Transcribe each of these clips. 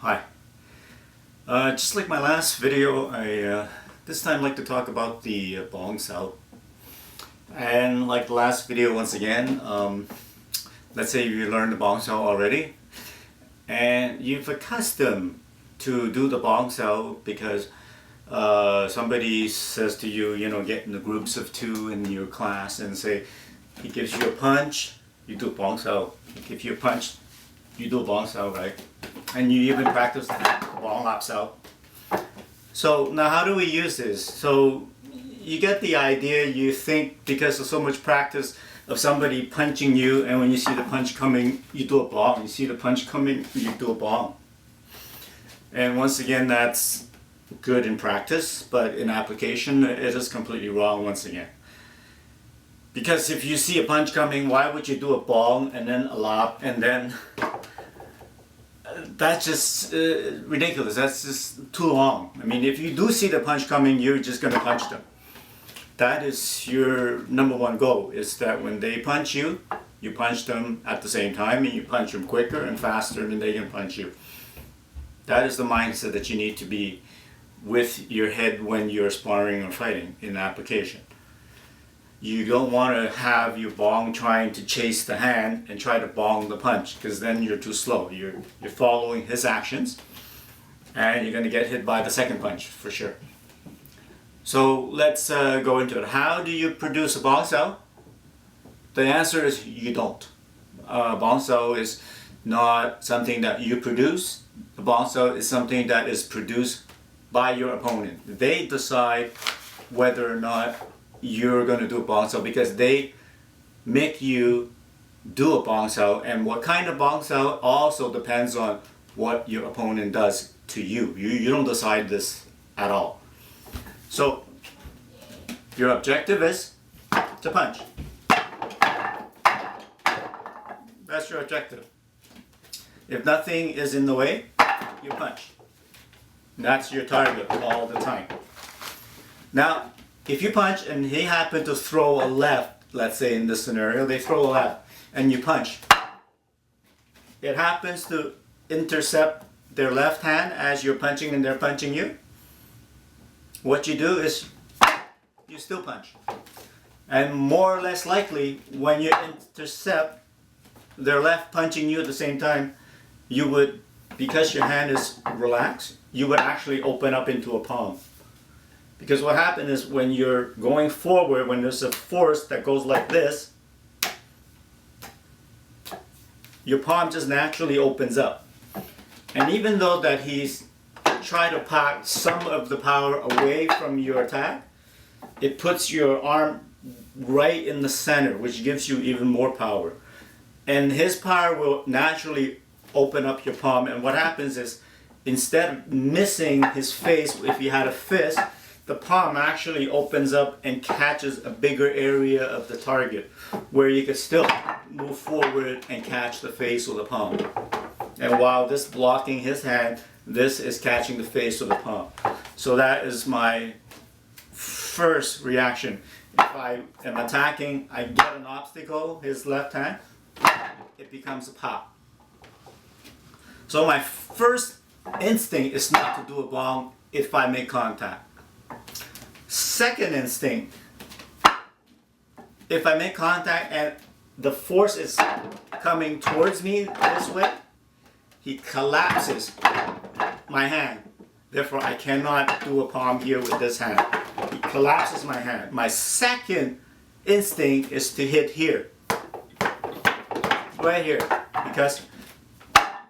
Hi. Just like my last video, I this time like to talk about the Bong Sau. And like the last video, once again, let's say you learned the Bong Sau already, and you've accustomed to do the Bong Sau because somebody says to you, get in the groups of two in your class and say, he gives you a punch, you do Bong Sau. He gives you a punch, you do Bong Sau, right? And you even practice the Bong Sau. So now how do we use this? So you get the idea, you think because of so much practice of somebody punching you, and when you see the punch coming, you do a bong. You see the punch coming, you do a bong. And once again, that's good in practice, but in application, it is completely wrong once again. Because if you see a punch coming, why would you do a bong and then a lop and then... That's just ridiculous. That's just too long. I mean, if you do see the punch coming, you're just going to punch them. That is your number one goal, is that when they punch you, you punch them at the same time, and you punch them quicker and faster than they can punch you. That is the mindset that you need to be with your head when you're sparring or fighting in application. You don't want to have your bong trying to chase the hand and try to bong the punch, because then you're too slow. You're following his actions, and you're going to get hit by the second punch for sure. So let's go into it. How do you produce a Bong Sau? The answer is you don't. Bong Sau is not something that you produce. The Bong Sau is something that is produced by your opponent. They decide whether or not you're going to do a Bong Sau, because they make you do a Bong Sau, and what kind of Bong Sau also depends on what your opponent does to you. You don't decide this at all. So your objective is to punch. That's your objective. If nothing is in the way, you punch. That's your target all the time. Now, if you punch and he happened to throw a left, let's say in this scenario, they throw a left and you punch. It happens to intercept their left hand as you're punching and they're punching you. What you do is you still punch. And more or less likely, when you intercept their left punching you at the same time, you would, because your hand is relaxed, you would actually open up into a palm. Because what happens is when you're going forward, when there's a force that goes like this, your palm just naturally opens up. And even though that he's trying to pack some of the power away from your attack, it puts your arm right in the center, which gives you even more power. And his power will naturally open up your palm. And what happens is, instead of missing his face, if you had a fist, the palm actually opens up and catches a bigger area of the target, where you can still move forward and catch the face of the palm. And while this blocking his hand, this is catching the face of the palm. So that is my first reaction. If I am attacking, I get an obstacle, his left hand, it becomes a pop. So my first instinct is not to do a bong if I make contact. Second instinct, if I make contact and the force is coming towards me this way, he collapses my hand. Therefore, I cannot do a palm here with this hand. He collapses my hand. My second instinct is to hit here. Right here. Because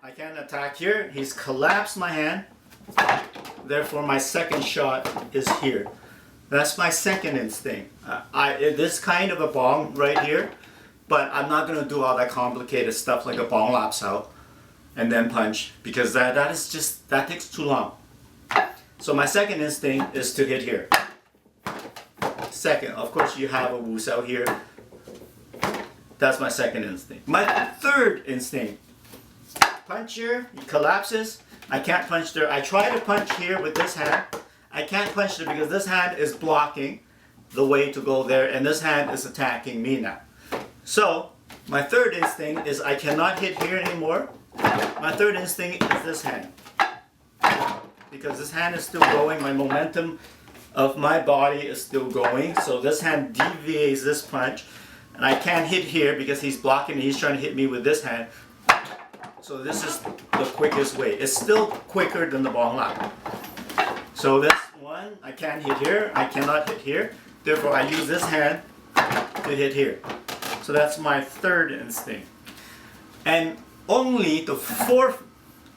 I can't attack here. He's collapsed my hand. Therefore, my second shot is here. That's my second instinct. This kind of a bong right here, but I'm not going to do all that complicated stuff like a Bong Sau and then punch, because that takes too long. So my second instinct is to hit here. Second, of course, you have a Wu Sau here. That's my second instinct. My third instinct, punch here, he collapses. I can't punch there. I try to punch here with this hand. I can't punch there because this hand is blocking the way to go there, and this hand is attacking me now. So My third instinct is I cannot hit here anymore. My third instinct is this hand. Because this hand is still going, my momentum of my body is still going. So this hand deviates this punch. And I can't hit here because he's blocking, he's trying to hit me with this hand. So this is the quickest way. It's still quicker than the Bong Lau. So this one, I can't hit here, I cannot hit here. Therefore I use this hand to hit here. So that's my third instinct. And only the fourth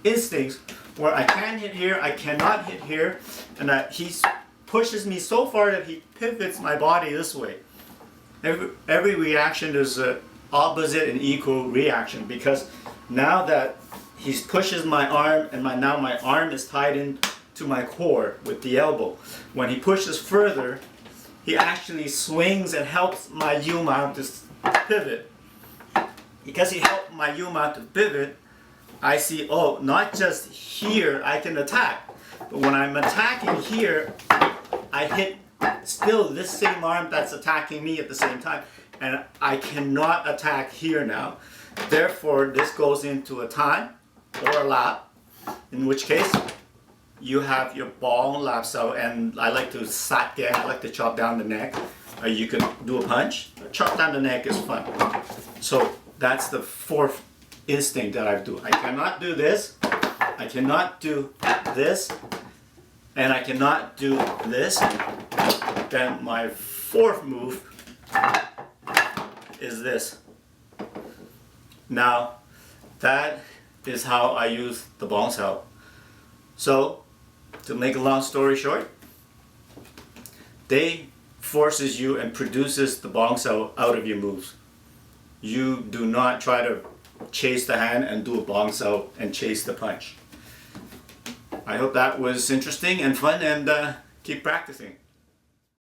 instinct where I can hit here, I cannot hit here, and he pushes me so far that he pivots my body this way. Every reaction is an opposite and equal reaction, because now that he pushes my arm and now my arm is tied in to my core with the elbow. When he pushes further, he actually swings and helps my U-mount to pivot. Because he helped my U-mount to pivot, I see, oh, not just here I can attack, but when I'm attacking here, I hit still this same arm that's attacking me at the same time, and I cannot attack here now. Therefore, this goes into a time or a lap, in which case you have your Bong Sau, and I like to satge, I like to chop down the neck. You can do a punch. Chop down the neck is fun. So that's the fourth instinct that I do. I cannot do this, I cannot do this, and I cannot do this. Then my fourth move is this. Now, that is how I use the Bong Sau. So, to make a long story short, they forces you and produces the Bong Sau out of your moves. You do not try to chase the hand and do a Bong Sau and chase the punch. I hope that was interesting and fun, and keep practicing.